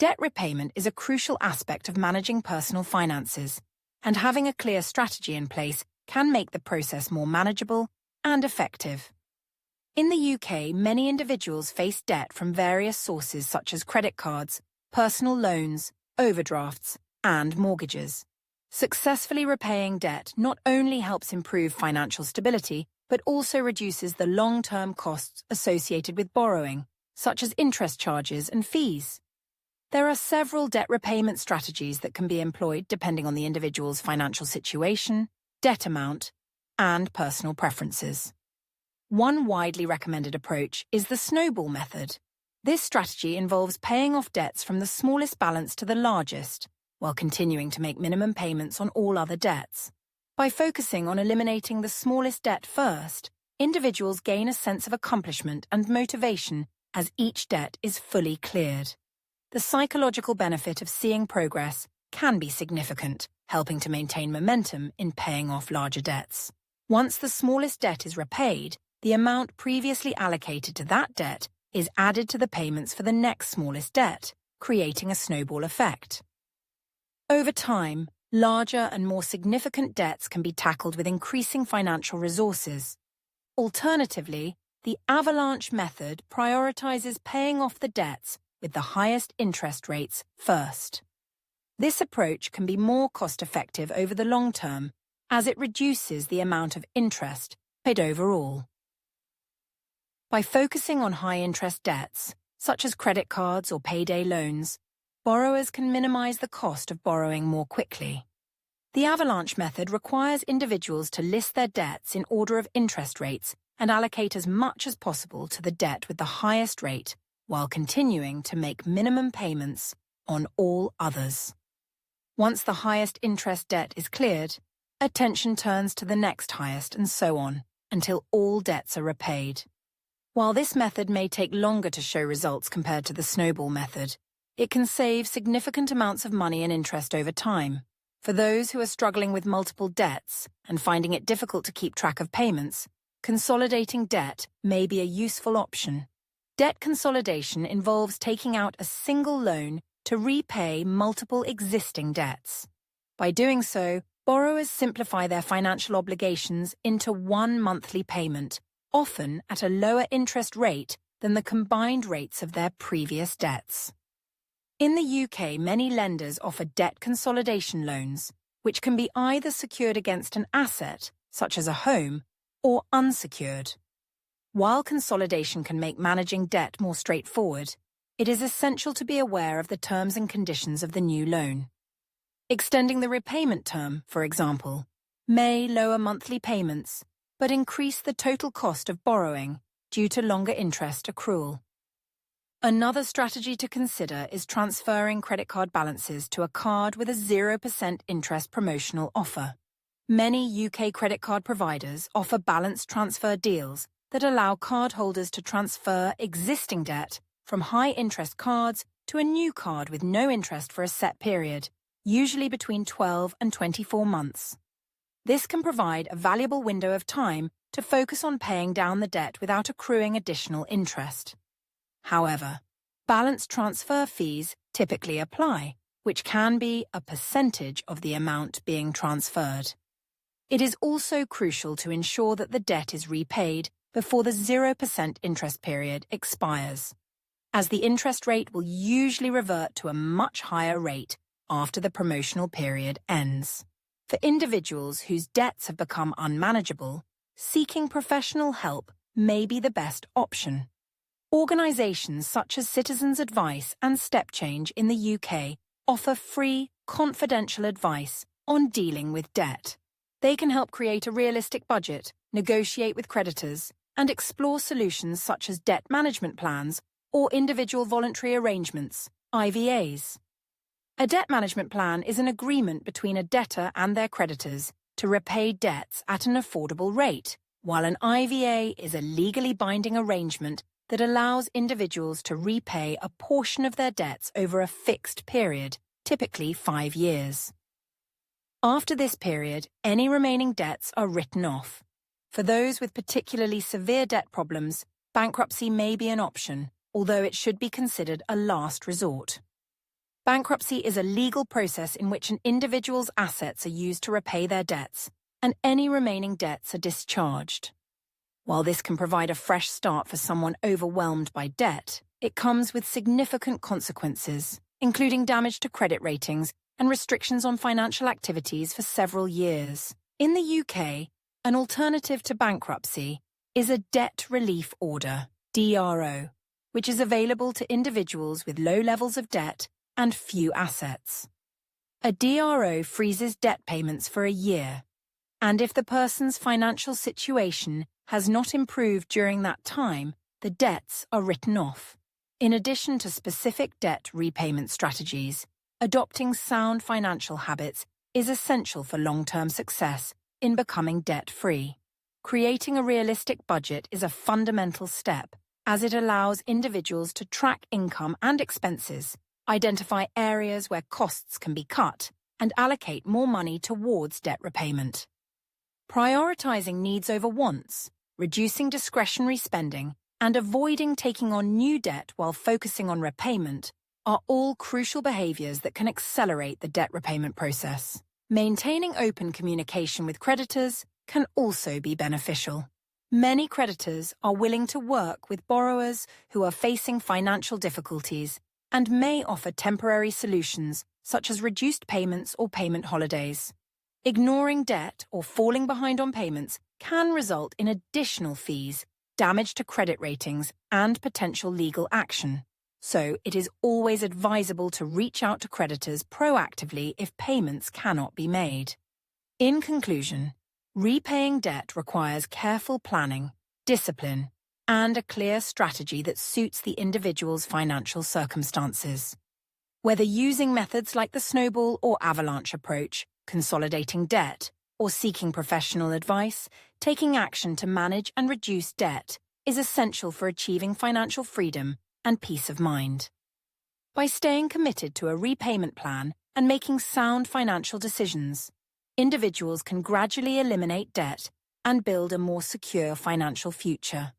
Debt repayment is a crucial aspect of managing personal finances, and having a clear strategy in place can make the process more manageable and effective. In the UK, many individuals face debt from various sources such as credit cards, personal loans, overdrafts, and mortgages. Successfully repaying debt not only helps improve financial stability, but also reduces the long-term costs associated with borrowing, such as interest charges and fees. There are several debt repayment strategies that can be employed depending on the individual's financial situation, debt amount, and personal preferences. One widely recommended approach is the snowball method. This strategy involves paying off debts from the smallest balance to the largest, while continuing to make minimum payments on all other debts. By focusing on eliminating the smallest debt first, individuals gain a sense of accomplishment and motivation as each debt is fully cleared. The psychological benefit of seeing progress can be significant, helping to maintain momentum in paying off larger debts. Once the smallest debt is repaid, the amount previously allocated to that debt is added to the payments for the next smallest debt, creating a snowball effect. Over time, larger and more significant debts can be tackled with increasing financial resources. Alternatively, the avalanche method prioritizes paying off the debts with the highest interest rates first. This approach can be more cost-effective over the long term, as it reduces the amount of interest paid overall. By focusing on high-interest debts, such as credit cards or payday loans, borrowers can minimize the cost of borrowing more quickly. The avalanche method requires individuals to list their debts in order of interest rates and allocate as much as possible to the debt with the highest rate, while continuing to make minimum payments on all others. Once the highest interest debt is cleared, attention turns to the next highest and so on, until all debts are repaid. While this method may take longer to show results compared to the snowball method, it can save significant amounts of money and interest over time. For those who are struggling with multiple debts and finding it difficult to keep track of payments, consolidating debt may be a useful option. Debt consolidation involves taking out a single loan to repay multiple existing debts. By doing so, borrowers simplify their financial obligations into one monthly payment, often at a lower interest rate than the combined rates of their previous debts. In the UK, many lenders offer debt consolidation loans, which can be either secured against an asset, such as a home, or unsecured. While consolidation can make managing debt more straightforward, it is essential to be aware of the terms and conditions of the new loan. Extending the repayment term, for example, may lower monthly payments, but increase the total cost of borrowing due to longer interest accrual. Another strategy to consider is transferring credit card balances to a card with a 0% interest promotional offer. Many UK credit card providers offer balance transfer deals that allow cardholders to transfer existing debt from high-interest cards to a new card with no interest for a set period, usually between 12 and 24 months. This can provide a valuable window of time to focus on paying down the debt without accruing additional interest. However, balance transfer fees typically apply, which can be a percentage of the amount being transferred. It is also crucial to ensure that the debt is repaid before the 0% interest period expires, as the interest rate will usually revert to a much higher rate after the promotional period ends. For individuals whose debts have become unmanageable, seeking professional help may be the best option. Organisations such as Citizens Advice and Step Change in the UK offer free, confidential advice on dealing with debt. They can help create a realistic budget, negotiate with creditors, and explore solutions such as debt management plans or individual voluntary arrangements, IVAs. A debt management plan is an agreement between a debtor and their creditors to repay debts at an affordable rate, while an IVA is a legally binding arrangement that allows individuals to repay a portion of their debts over a fixed period, typically 5 years. After this period, any remaining debts are written off. For those with particularly severe debt problems, bankruptcy may be an option, although it should be considered a last resort. Bankruptcy is a legal process in which an individual's assets are used to repay their debts, and any remaining debts are discharged. While this can provide a fresh start for someone overwhelmed by debt, it comes with significant consequences, including damage to credit ratings and restrictions on financial activities for several years. In the UK, an alternative to bankruptcy is a debt relief order, DRO, which is available to individuals with low levels of debt and few assets. A DRO freezes debt payments for a year, and if the person's financial situation has not improved during that time, the debts are written off. In addition to specific debt repayment strategies, adopting sound financial habits is essential for long-term success in becoming debt-free. Creating a realistic budget is a fundamental step, as it allows individuals to track income and expenses, identify areas where costs can be cut, and allocate more money towards debt repayment. Prioritizing needs over wants, reducing discretionary spending, and avoiding taking on new debt while focusing on repayment are all crucial behaviors that can accelerate the debt repayment process. Maintaining open communication with creditors can also be beneficial. Many creditors are willing to work with borrowers who are facing financial difficulties and may offer temporary solutions such as reduced payments or payment holidays. Ignoring debt or falling behind on payments can result in additional fees, damage to credit ratings, and potential legal action. So it is always advisable to reach out to creditors proactively if payments cannot be made. In conclusion, repaying debt requires careful planning, discipline, and a clear strategy that suits the individual's financial circumstances. Whether using methods like the snowball or avalanche approach, consolidating debt, or seeking professional advice, taking action to manage and reduce debt is essential for achieving financial freedom and peace of mind. By staying committed to a repayment plan and making sound financial decisions, individuals can gradually eliminate debt and build a more secure financial future.